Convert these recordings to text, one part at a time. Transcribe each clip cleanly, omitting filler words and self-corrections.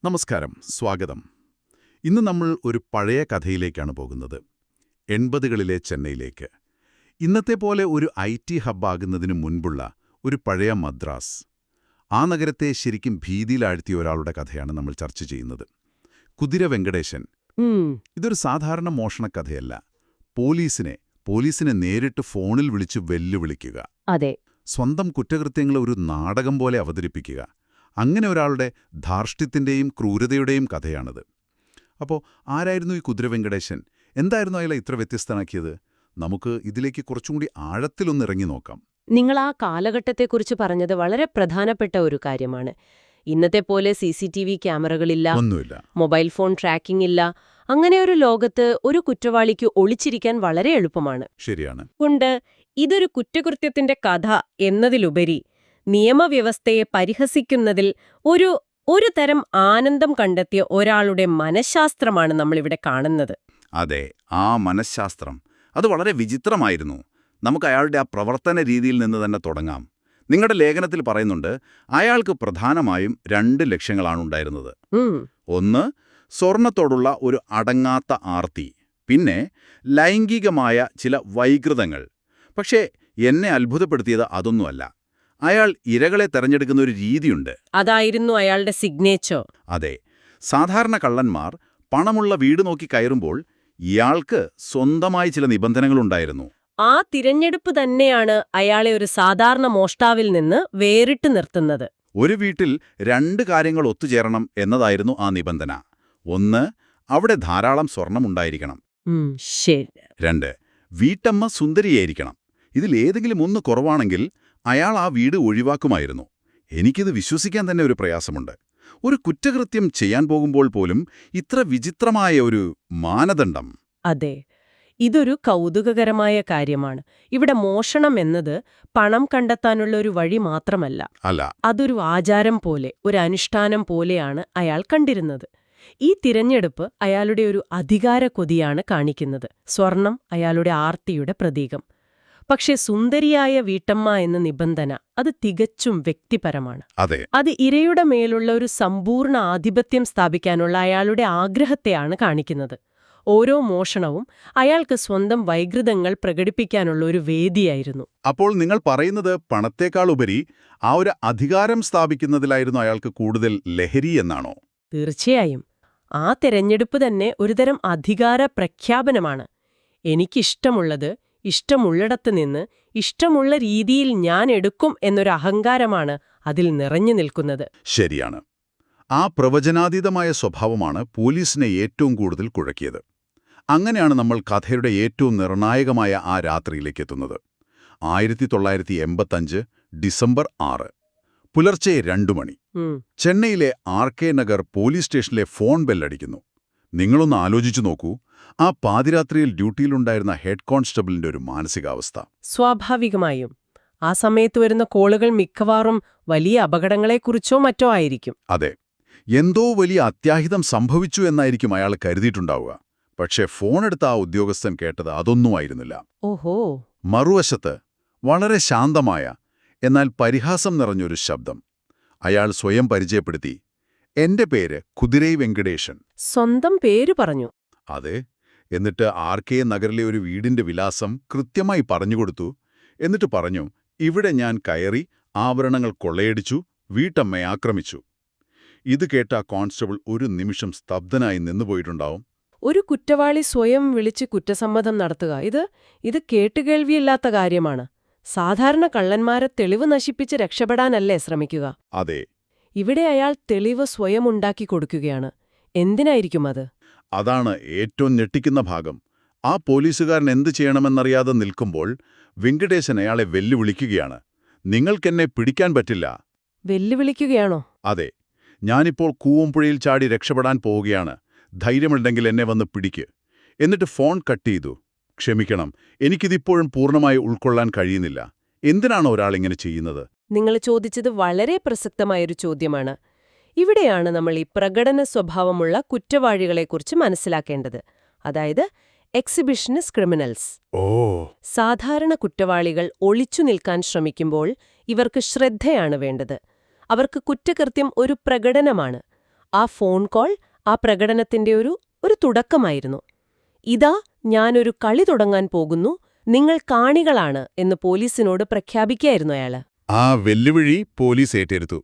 നമസ്കാരം, സ്വാഗതം. ഇന്ന് നമ്മൾ ഒരു പഴയ കഥയിലേക്കാണ് പോകുന്നത്. 80കളിലെ ചെന്നൈയിലേക്ക്. ഇന്നത്തെ പോലെ ഒരു IT ഹബ്ബാകുന്നതിന് മുൻപുള്ള ഒരു പഴയ മദ്രാസ്. ആ നഗരത്തെ ശരിക്കും ഭീതിയിലാഴ്ത്തിയ ഒരാളുടെ കഥയാണ് നമ്മൾ ചർച്ച ചെയ്യുന്നത്. കുതിര വെങ്കടേശൻ. ഇതൊരു സാധാരണ മോഷണക്കഥയല്ല. പോലീസിനെ നേരിട്ട് ഫോണിൽ വിളിച്ച് വെല്ലുവിളിക്കുക. അതെ, സ്വന്തം കുറ്റകൃത്യങ്ങളെ ഒരു നാടകം പോലെ അവതരിപ്പിക്കുക. അങ്ങനെ ഒരാളുടെ ധാർഷ്ട്യത്തിൻ്റെയും ക്രൂരതയുടെയും കഥയാണിത്. അപ്പോൾ ആരായിരുന്നു ഈ കുതിര വെങ്കടേശൻ? എന്തായിരുന്നു അയാളെ ഇത്ര വ്യത്യസ്തനാക്കിയത്? നമുക്ക് ഇതിലേക്ക് കുറച്ചും കൂടി ആഴത്തിലൊന്ന് ഇറങ്ങി നോക്കാം. നിങ്ങൾ ആ കാലഘട്ടത്തെക്കുറിച്ച് പറഞ്ഞത് വളരെ പ്രധാനപ്പെട്ട ഒരു കാര്യമാണ്. ഇന്നത്തെ പോലെ CCTV ക്യാമറകളില്ല, ഒന്നുമില്ല, മൊബൈൽ ഫോൺ ട്രാക്കിംഗ് ഇല്ല. അങ്ങനെ ഒരു ലോകത്ത് ഒരു കുറ്റവാളിക്ക് ഒളിച്ചിരിക്കാൻ വളരെ എളുപ്പമാണ്. ശരിയാണ്. കൊണ്ട് ഇതൊരു കുറ്റകൃത്യത്തിന്റെ കഥ എന്നതിലുപരി നിയമവ്യവസ്ഥയെ പരിഹസിക്കുന്നതിൽ ഒരു തരം ആനന്ദം കണ്ടെത്തിയ ഒരാളുടെ മനഃശാസ്ത്രമാണ് നമ്മളിവിടെ കാണുന്നത്. അതെ, ആ മനഃശാസ്ത്രം അത് വളരെ വിചിത്രമായിരുന്നു. നമുക്ക് അയാളുടെ ആ പ്രവർത്തന രീതിയിൽ നിന്ന് തന്നെ തുടങ്ങാം. നിങ്ങളുടെ ലേഖനത്തിൽ പറയുന്നുണ്ട്, അയാൾക്ക് പ്രധാനമായും 2 ലക്ഷ്യങ്ങളാണുണ്ടായിരുന്നത്. ഒന്ന്, സ്വർണത്തോടുള്ള ഒരു അടങ്ങാത്ത ആർത്തി. പിന്നെ ലൈംഗികമായ ചില വൈകൃതങ്ങൾ. പക്ഷേ എന്നെ അത്ഭുതപ്പെടുത്തിയത് അതൊന്നുമല്ല. അയാൾ ഇരകളെ തെരഞ്ഞെടുക്കുന്ന ഒരു രീതിയുണ്ട്. അതായിരുന്നു അയാളുടെ സിഗ്നേച്ചർ. അതെ, സാധാരണ കള്ളന്മാർ പണമുള്ള വീട് നോക്കി കയറുമ്പോൾ ഇയാൾക്ക് സ്വന്തമായി ചില നിബന്ധനകളുണ്ടായിരുന്നു. ആ തിരഞ്ഞെടുപ്പ് തന്നെയാണ് അയാളെ ഒരു സാധാരണ മോഷ്ടാവിൽ നിന്ന് വേറിട്ട് നിർത്തുന്നത്. ഒരു വീട്ടിൽ 2 കാര്യങ്ങൾ ഒത്തുചേരണം എന്നതായിരുന്നു ആ നിബന്ധന. ഒന്ന്, അവിടെ ധാരാളം സ്വർണമുണ്ടായിരിക്കണം. ശരി. 2, വീട്ടമ്മ സുന്ദരിയായിരിക്കണം. ഇതിലേതെങ്കിലും ഒന്ന് കുറവാണെങ്കിൽ അയാൾ ആ വീട് ഒഴിവാക്കുമായിരുന്നു. എനിക്കിത് വിശ്വസിക്കാൻ തന്നെ ഒരു പ്രയാസമുണ്ട്. ഒരു കുറ്റകൃത്യം ചെയ്യാൻ പോകുമ്പോൾ പോലും ഇത്ര വിചിത്രമായ ഒരു മാനദണ്ഡം. അതെ, ഇതൊരു കൗതുകകരമായ കാര്യമാണ്. ഇവിടെ മോഷണം എന്നത് പണം കണ്ടെത്താനുള്ള ഒരു വഴി മാത്രമല്ല, അതൊരു ആചാരം പോലെ, ഒരു അനുഷ്ഠാനം പോലെയാണ് അയാൾ കണ്ടിരുന്നത്. ഈ തിരഞ്ഞെടുപ്പ് അയാളുടെ ഒരു അധികാര കൊതിയാണ് കാണിക്കുന്നത്. സ്വർണം അയാളുടെ ആർത്തിയുടെ പ്രതീകം. പക്ഷെ സുന്ദരിയായ വീട്ടമ്മ എന്ന നിബന്ധന അത് തികച്ചും വ്യക്തിപരമാണ്. അത് ഇരയുടെ മേലുള്ള ഒരു സമ്പൂർണ്ണ ആധിപത്യം സ്ഥാപിക്കാനുള്ള അയാളുടെ ആഗ്രഹത്തെയാണ് കാണിക്കുന്നത്. ഓരോ മോഷണവും അയാൾക്ക് സ്വന്തം വൈകൃതങ്ങൾ പ്രകടിപ്പിക്കാനുള്ള ഒരു വേദിയായിരുന്നു. അപ്പോൾ നിങ്ങൾ പറയുന്നത് പണത്തേക്കാളുപരി ആ ഒരു അധികാരം സ്ഥാപിക്കുന്നതിലായിരുന്നു അയാൾക്ക് കൂടുതൽ ലഹരി എന്നാണോ? തീർച്ചയായും. ആ തെരഞ്ഞെടുപ്പ് തന്നെ ഒരുതരം അധികാര പ്രഖ്യാപനമാണ്. എനിക്കിഷ്ടമുള്ളത് ഇഷ്ടമുള്ളിടത്ത് നിന്ന് ഇഷ്ടമുള്ള രീതിയിൽ ഞാൻ എടുക്കും എന്നൊരു അഹങ്കാരമാണ് അതിൽ നിറഞ്ഞു നിൽക്കുന്നത്. ശരിയാണ്. ആ പ്രവചനാതീതമായ സ്വഭാവമാണ് പോലീസിനെ ഏറ്റവും കൂടുതൽ കുഴക്കിയത്. അങ്ങനെയാണ് നമ്മൾ കഥയുടെ ഏറ്റവും നിർണായകമായ ആ രാത്രിയിലേക്ക് എത്തുന്നത്. 1985 ഡിസംബർ 6 പുലർച്ചെ 2 മണി. ചെന്നൈയിലെ RK നഗർ പോലീസ് സ്റ്റേഷനിലെ ഫോൺ ബെല്ലടിക്കുന്നു. നിങ്ങളൊന്ന് ആലോചിച്ചു നോക്കൂ, ആ പാതിരാത്രിയിൽ ഡ്യൂട്ടിയിലുണ്ടായിരുന്ന ഹെഡ് കോൺസ്റ്റബിളിന്റെ ഒരു മാനസികാവസ്ഥ. സ്വാഭാവികമായും ആ സമയത്ത് വരുന്ന കോളുകൾ മിക്കവാറും വലിയ അപകടങ്ങളെക്കുറിച്ചോ മറ്റോ ആയിരിക്കും. അതെ, എന്തോ വലിയ അത്യാഹിതം സംഭവിച്ചു എന്നായിരിക്കും അയാൾ കരുതിയിട്ടുണ്ടാവുക. പക്ഷേ ഫോണെടുത്ത ആ ഉദ്യോഗസ്ഥൻ കേട്ടത് അതൊന്നുമായിരുന്നില്ല. ഓഹോ. മറുവശത്ത് വളരെ ശാന്തമായ എന്നാൽ പരിഹാസം നിറഞ്ഞൊരു ശബ്ദം. അയാൾ സ്വയം പരിചയപ്പെടുത്തി. എന്റെ പേര് കുതിരൈ വെങ്കടേശൻ. സ്വന്തം പേര് പറഞ്ഞു? അതെ. എന്നിട്ട് RK നഗറിലെ ഒരു വീടിന്റെ വിലാസം കൃത്യമായി പറഞ്ഞുകൊടുത്തു. എന്നിട്ട് പറഞ്ഞു, ഇവിടെ ഞാൻ കയറി ആഭരണങ്ങൾ കൊള്ളയടിച്ചു, വീട്ടമ്മയെ ആക്രമിച്ചു. ഇത് കേട്ട കോൺസ്റ്റബിൾ ഒരു നിമിഷം സ്തബ്ധനായി നിന്നുപോയിട്ടുണ്ടാവും. ഒരു കുറ്റവാളി സ്വയം വിളിച്ച് കുറ്റസമ്മതം നടത്തുക, ഇത് കേട്ടുകേൾവിയില്ലാത്ത കാര്യമാണ്. സാധാരണ കള്ളന്മാരെ തെളിവ് നശിപ്പിച്ച് രക്ഷപ്പെടാനല്ലേ ശ്രമിക്കുക? അതെ. ഇവിടെ അയാൾ തെളിവ് സ്വയം ഉണ്ടാക്കി കൊടുക്കുകയാണ്. എന്തിനായിരിക്കും അത്? അതാണ് ഏറ്റവും ഞെട്ടിക്കുന്ന ഭാഗം. ആ പോലീസുകാരൻ എന്തു ചെയ്യണമെന്നറിയാതെ നിൽക്കുമ്പോൾ വെങ്കടേശൻ അയാളെ വെല്ലുവിളിക്കുകയാണ്. നിങ്ങൾക്കെന്നെ പിടിക്കാൻ പറ്റില്ല. വെല്ലുവിളിക്കുകയാണോ? അതെ. ഞാനിപ്പോൾ കൂവമ്പുഴയിൽ ചാടി രക്ഷപ്പെടാൻ പോവുകയാണ്. ധൈര്യമുണ്ടെങ്കിൽ എന്നെ വന്ന് പിടിക്ക്. എന്നിട്ട് ഫോൺ കട്ട് ചെയ്തു. ക്ഷമിക്കണം, എനിക്കിതിപ്പോഴും പൂർണ്ണമായി ഉൾക്കൊള്ളാൻ കഴിയുന്നില്ല. എന്തിനാണ് ഒരാളിങ്ങനെ ചെയ്യുന്നത്? നിങ്ങൾ ചോദിച്ചത് വളരെ പ്രസക്തമായൊരു ചോദ്യമാണ്. ഇവിടെയാണ് നമ്മൾ ഈ പ്രകടന സ്വഭാവമുള്ള കുറ്റവാളികളെക്കുറിച്ച് മനസ്സിലാക്കേണ്ടത്. അതായത് എക്സിബിഷനിസ്റ്റ് ക്രിമിനൽസ്. സാധാരണ കുറ്റവാളികൾ ഒളിച്ചു നിൽക്കാൻ ശ്രമിക്കുമ്പോൾ ഇവർക്ക് ശ്രദ്ധയാണ് വേണ്ടത്. അവർക്ക് കുറ്റകൃത്യം ഒരു പ്രകടനമാണ്. ആ ഫോൺ കോൾ ആ പ്രകടനത്തിന്റെ ഒരു തുടക്കമായിരുന്നു. ഇതാ ഞാനൊരു കളി തുടങ്ങാൻ പോകുന്നു, നിങ്ങൾ കാണികളാണ് എന്ന് പോലീസിനോട് പ്രഖ്യാപിക്കുകയായിരുന്നു അയാള്. ആ വെല്ലുവിളി പോലീസ് ഏറ്റെടുത്തു.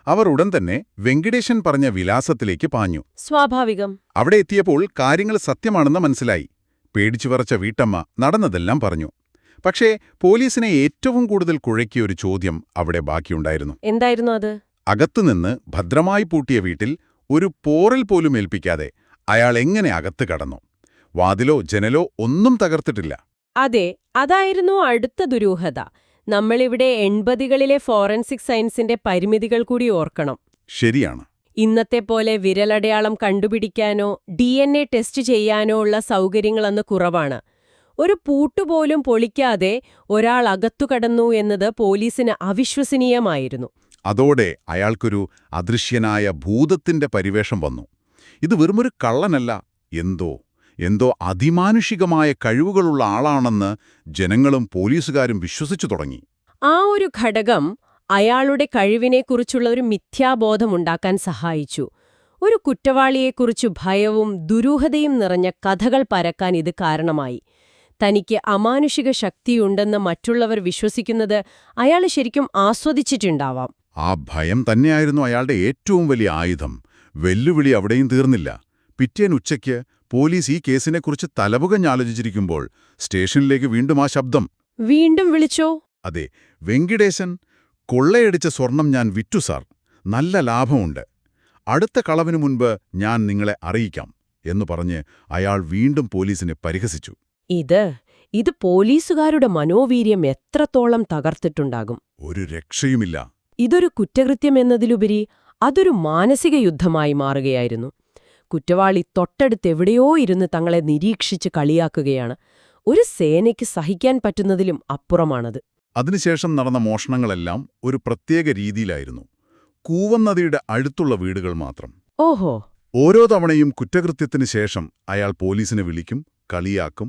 അവർ ഉടൻ തന്നെ വെങ്കിടേശൻ പറഞ്ഞ വിലാസത്തിലേക്ക് പാഞ്ഞു. സ്വാഭാവികം. അവിടെ എത്തിയപ്പോൾ കാര്യങ്ങൾ സത്യമാണെന്ന് മനസ്സിലായി. പേടിച്ചു വറച്ച വീട്ടമ്മ നടന്നതെല്ലാം പറഞ്ഞു. പക്ഷേ പോലീസിനെ ഏറ്റവും കൂടുതൽ കുഴക്കിയ ഒരു ചോദ്യം അവിടെ ബാക്കിയുണ്ടായിരുന്നു. എന്തായിരുന്നു അത്? അകത്തുനിന്ന് ഭദ്രമായി പൂട്ടിയ വീട്ടിൽ ഒരു പോറൽ പോലും ഏൽപ്പിക്കാതെ അയാൾ എങ്ങനെ അകത്ത് കടന്നു? വാതിലോ ജനലോ ഒന്നും തകർത്തിട്ടില്ല. അതെ, അതായിരുന്നു അടുത്ത ദുരൂഹത. നമ്മളിവിടെ 80കളിലെ ഫോറൻസിക് സയൻസിന്റെ പരിമിതികൾ കൂടി ഓർക്കണം. ശരിയാണ്. ഇന്നത്തെ പോലെ വിരലടയാളം കണ്ടുപിടിക്കാനോ DNA ടെസ്റ്റ് ചെയ്യാനോ ഉള്ള സൗകര്യങ്ങളന്ന് കുറവാണ്. ഒരു പൂട്ടുപോലും പൊളിക്കാതെ ഒരാൾ അകത്തു കടന്നു എന്നത് പോലീസിന് അവിശ്വസനീയമായിരുന്നു. അതോടെ അയാൾക്കൊരു അദൃശ്യനായ ഭൂതത്തിന്റെ പരിവേഷം വന്നു. ഇത് വെറുമൊരു കള്ളനല്ല, എന്തോ അതിമാനുഷികമായ കഴിവുകളുള്ള ആളാണെന്ന് ജനങ്ങളും പോലീസുകാരും വിശ്വസിച്ചു തുടങ്ങി. ആ ഒരു ഘടകം അയാളുടെ കഴിവിനെക്കുറിച്ചുള്ള ഒരു മിഥ്യാബോധമുണ്ടാക്കാൻ സഹായിച്ചു. ഒരു കുറ്റവാളിയെക്കുറിച്ചു ഭയവും ദുരൂഹതയും നിറഞ്ഞ കഥകൾ പരക്കാൻ ഇത് കാരണമായി. തനിക്ക് അമാനുഷിക ശക്തിയുണ്ടെന്ന് മറ്റുള്ളവർ വിശ്വസിക്കുന്നത് അയാൾ ശരിക്കും ആസ്വദിച്ചിട്ടുണ്ടാവാം. ആ ഭയം തന്നെയായിരുന്നു അയാളുടെ ഏറ്റവും വലിയ ആയുധം. വെല്ലുവിളി അവിടെയും തീർന്നില്ല. പിറ്റേന്നുച്ചയ്ക്ക് പോലീസ് ഈ കേസിനെക്കുറിച്ച് തലപുകഞ്ഞാലോചിച്ചിരിക്കുമ്പോൾ സ്റ്റേഷനിലേക്ക് വീണ്ടും ആ ശബ്ദം. വീണ്ടും വിളിച്ചോ? അതെ, വെങ്കിടേശൻ, കൊള്ളയടിച്ച സ്വർണം ഞാൻ വിറ്റു സാർ, നല്ല ലാഭമുണ്ട്. അടുത്ത കളവിനു മുൻപ് ഞാൻ നിങ്ങളെ അറിയിക്കാം എന്നു പറഞ്ഞ് അയാൾ വീണ്ടും പോലീസിനെ പരിഹസിച്ചു. ഇത് പോലീസുകാരുടെ മനോവീര്യം എത്രത്തോളം തകർത്തിട്ടുണ്ടാകും. ഒരു രക്ഷയുമില്ല. ഇതൊരു കുറ്റകൃത്യമെന്നതിലുപരി അതൊരു മാനസിക യുദ്ധമായി മാറുകയായിരുന്നു. കുറ്റവാളി തൊട്ടടുത്തെവിടെയോ ഇരുന്ന് തങ്ങളെ നിരീക്ഷിച്ച് കളിയാക്കുകയാണ്. ഒരു സേനയ്ക്ക് സഹിക്കാൻ പറ്റുന്നതിലും അപ്പുറമാണത്. അതിനുശേഷം നടന്ന മോഷണങ്ങളെല്ലാം ഒരു പ്രത്യേക രീതിയിലായിരുന്നു. കൂവന്നദിയുടെ അടുത്തുള്ള വീടുകൾ മാത്രം. ഓഹോ. ഓരോ തവണയും കുറ്റകൃത്യത്തിന് ശേഷം അയാൾ പോലീസിനെ വിളിക്കും, കളിയാക്കും.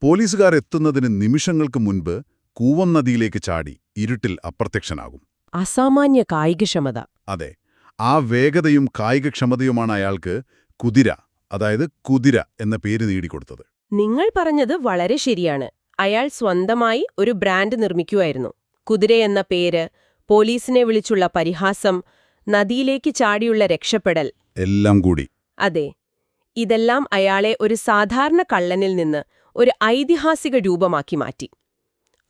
പോലീസുകാർ എത്തുന്നതിന് നിമിഷങ്ങൾക്ക് മുൻപ് കൂവന്നദിയിലേക്ക് ചാടി ഇരുട്ടിൽ അപ്രത്യക്ഷനാകും. അസാമാന്യ കായികക്ഷമത. അതെ, ആ വേഗതയും കായികക്ഷമതയുമാണ് അയാൾക്ക് കുതിര എന്ന പേര് നേടിക്കൊടുത്തത്. നിങ്ങൾ പറഞ്ഞത് വളരെ ശരിയാണ്. അയാൾ സ്വന്തമായി ഒരു ബ്രാൻഡ് നിർമ്മിക്കുമായിരുന്നു. കുതിര എന്ന പേര്, പോലീസിനെ വിളിച്ചുള്ള പരിഹാസം, നദിയിലേക്ക് ചാടിയുള്ള രക്ഷപ്പെടൽ, എല്ലാം കൂടി. അതെ, ഇതെല്ലാം അയാളെ ഒരു സാധാരണ കള്ളനിൽ നിന്ന് ഒരു ഐതിഹാസിക രൂപമാക്കി മാറ്റി.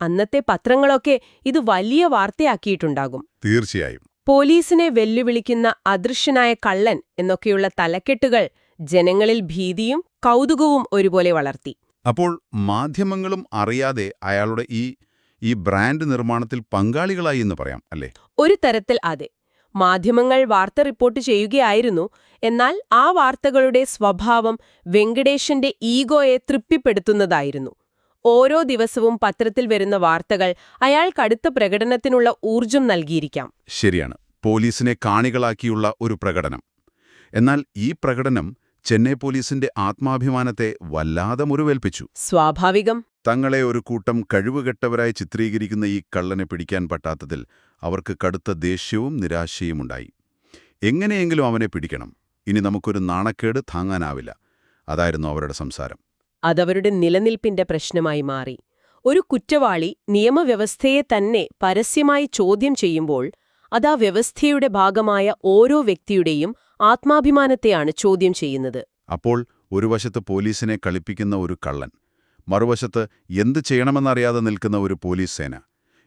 അന്നത്തെ പത്രങ്ങളൊക്കെ ഇത് വലിയ വാർത്തയാക്കിയിട്ടുണ്ടാകും. തീർച്ചയായും. പോലീസിനെ വെല്ലുവിളിക്കുന്ന അദൃശ്യനായ കള്ളൻ എന്നൊക്കെയുള്ള തലക്കെട്ടുകൾ ജനങ്ങളിൽ ഭീതിയും കൗതുകവും ഒരുപോലെ വളർത്തി. അപ്പോൾ മാധ്യമങ്ങളും അറിയാതെ അയാളുടെ ഈ ബ്രാൻഡ് നിർമ്മാണത്തിൽ പങ്കാളികളായി എന്ന് പറയാം, അല്ലേ? ഒരു തരത്തിൽ അതെ. മാധ്യമങ്ങൾ വാർത്ത റിപ്പോർട്ട് ചെയ്യുകയായിരുന്നു. എന്നാൽ ആ വാർത്തകളുടെ സ്വഭാവം വെങ്കടേശന്റെ ഈഗോയെ തൃപ്തിപ്പെടുത്തുന്നതായിരുന്നു. ഓരോ ദിവസവും പത്രത്തിൽ വരുന്ന വാർത്തകൾ അയാൾക്കടുത്ത പ്രകടനത്തിനുള്ള ഊർജം നൽകിയിരിക്കാം. ശരിയാണ്, പോലീസിനെ കാണികളാക്കിയുള്ള ഒരു പ്രകടനം. എന്നാൽ ഈ പ്രകടനം ചെന്നൈ പോലീസിന്റെ ആത്മാഭിമാനത്തെ വല്ലാതെ മുറിവേൽപ്പിച്ചു. സ്വാഭാവികം. തങ്ങളെ ഒരു കൂട്ടം കഴിവുകെട്ടവരായി ചിത്രീകരിക്കുന്ന ഈ കള്ളനെ പിടിക്കാൻ പറ്റാത്തതിൽ അവർക്ക് കടുത്ത ദേഷ്യവും നിരാശയുമുണ്ടായി. എങ്ങനെയെങ്കിലും അവനെ പിടിക്കണം, ഇനി നമുക്കൊരു നാണക്കേട് താങ്ങാനാവില്ല. അതായിരുന്നു അവരുടെ സംസാരം. അതവരുടെ നിലനിൽപ്പിന്റെ പ്രശ്നമായി മാറി. ഒരു കുറ്റവാളി നിയമവ്യവസ്ഥയെ തന്നെ പരസ്യമായി ചോദ്യം ചെയ്യുമ്പോൾ അതാ വ്യവസ്ഥയുടെ ഭാഗമായ ഓരോ വ്യക്തിയുടെയും ആത്മാഭിമാനത്തെയാണ് ചോദ്യം ചെയ്യുന്നത്. അപ്പോൾ ഒരു വശത്ത് പോലീസിനെ കളിപ്പിക്കുന്ന ഒരു കള്ളൻ, മറുവശത്ത് എന്ത് ചെയ്യണമെന്നറിയാതെ നിൽക്കുന്ന ഒരു പോലീസ് സേന.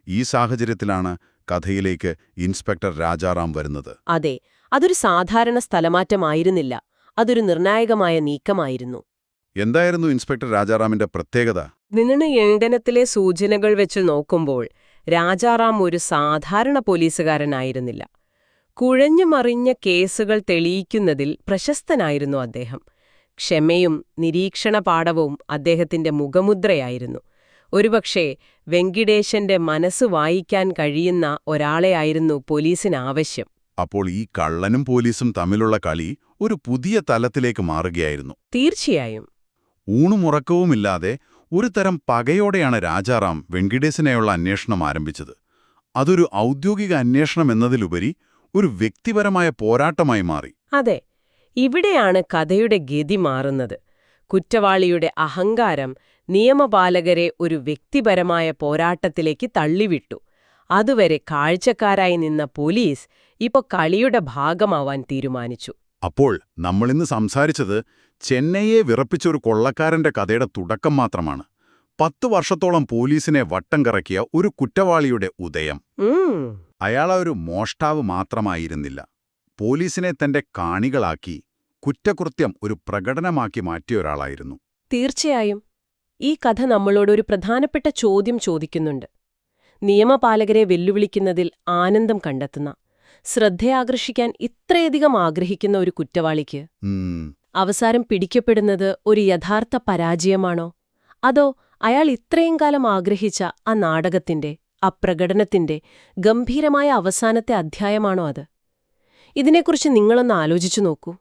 ഈ സാഹചര്യത്തിലാണ് കഥയിലേക്ക് ഇൻസ്പെക്ടർ രാജാറാം വരുന്നത്. അതെ, അതൊരു സാധാരണ സ്ഥലമാറ്റമായിരുന്നില്ല. അതൊരു നിർണായകമായ നീക്കമായിരുന്നു. എന്തായിരുന്നു ഇൻസ്പെക്ടർ രാജാറാമിന്റെ പ്രത്യേകത? നിർണയനത്തിലെ സൂചനകൾ വെച്ച് നോക്കുമ്പോൾ രാജാറാം ഒരു സാധാരണ പോലീസുകാരനായിരുന്നില്ല. കുഴഞ്ഞുമറിഞ്ഞ കേസുകൾ തെളിയിക്കുന്നതിൽ പ്രശസ്തനായിരുന്നു അദ്ദേഹം. ക്ഷമയും നിരീക്ഷണപാടവവും അദ്ദേഹത്തിന്റെ മുഖമുദ്രയായിരുന്നു. ഒരുപക്ഷേ വെങ്കിടേശന്റെ മനസ്സ് വായിക്കാൻ കഴിയുന്ന ഒരാളെയായിരുന്നു പോലീസിനാവശ്യം. അപ്പോൾ ഈ കള്ളനും പോലീസും തമ്മിലുള്ള കളി ഒരു പുതിയ തലത്തിലേക്ക് മാറുകയായിരുന്നു. തീർച്ചയായും. ഊണുമുറക്കവുമില്ലാതെ ഒരു തരം പകയോടെയാണ് രാജാറാം വെങ്കിടേശനെയുള്ള അന്വേഷണം ആരംഭിച്ചത്. അതൊരു ഔദ്യോഗിക അന്വേഷണം എന്നതിലുപരി ഒരു വ്യക്തിപരമായ പോരാട്ടമായി മാറി. അതെ, ഇവിടെയാണ് കഥയുടെ ഗതി മാറുന്നത്. കുറ്റവാളിയുടെ അഹങ്കാരം നിയമപാലകരെ ഒരു വ്യക്തിപരമായ പോരാട്ടത്തിലേക്ക് തള്ളിവിട്ടു. അതുവരെ കാഴ്ചക്കാരായി നിന്ന പോലീസ് ഇപ്പോ കളിയുടെ ഭാഗമാവാൻ തീരുമാനിച്ചു. അപ്പോൾ നമ്മളിന്ന് സംസാരിച്ചത് ചെന്നൈയെ വിറപ്പിച്ചൊരു കൊള്ളക്കാരന്റെ കഥയുടെ തുടക്കം മാത്രമാണ്. 10 വർഷത്തോളം പോലീസിനെ വട്ടം കറക്കിയ ഒരു കുറ്റവാളിയുടെ ഉദയം. അയാളൊരു മോഷ്ടാവ് മാത്രമായിരുന്നില്ല. പോലീസിനെ തന്റെ കാണികളാക്കി കുറ്റകൃത്യം ഒരു പ്രകടനമാക്കി മാറ്റിയ ഒരാളായിരുന്നു. തീർച്ചയായും ഈ കഥ നമ്മളോടൊരു പ്രധാനപ്പെട്ട ചോദ്യം ചോദിക്കുന്നുണ്ട്. നിയമപാലകരെ വെല്ലുവിളിക്കുന്നതിൽ ആനന്ദം കണ്ടെത്തുന്ന, ശ്രദ്ധയാകർഷിക്കാൻ ഇത്രയധികം ആഗ്രഹിക്കുന്ന ഒരു കുറ്റവാളിക്ക് അവസാനം പിടിക്കപ്പെടുന്നത് ഒരു യഥാർത്ഥ പരാജയമാണോ? അതോ അയാൾ ഇത്രയും കാലം ആഗ്രഹിച്ച ആ നാടകത്തിന്റെ, ആ പ്രകടനത്തിന്റെ ഗംഭീരമായ അവസാനത്തെ അധ്യായമാണോ അത്? ഇതിനെക്കുറിച്ച് നിങ്ങളൊന്ന് ആലോചിച്ചു നോക്കൂ.